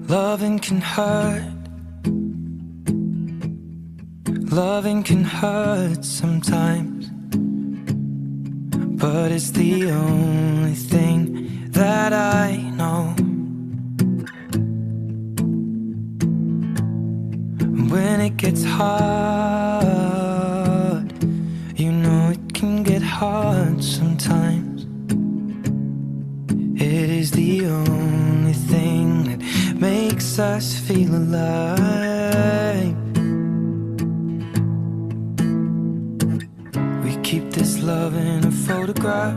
Loving can hurt. Loving can hurt sometimes, but it's the only thing that I know. When it gets hard, you know it can get hard sometimes. It is the only thing that makes us feel alive. We keep this love in a photograph,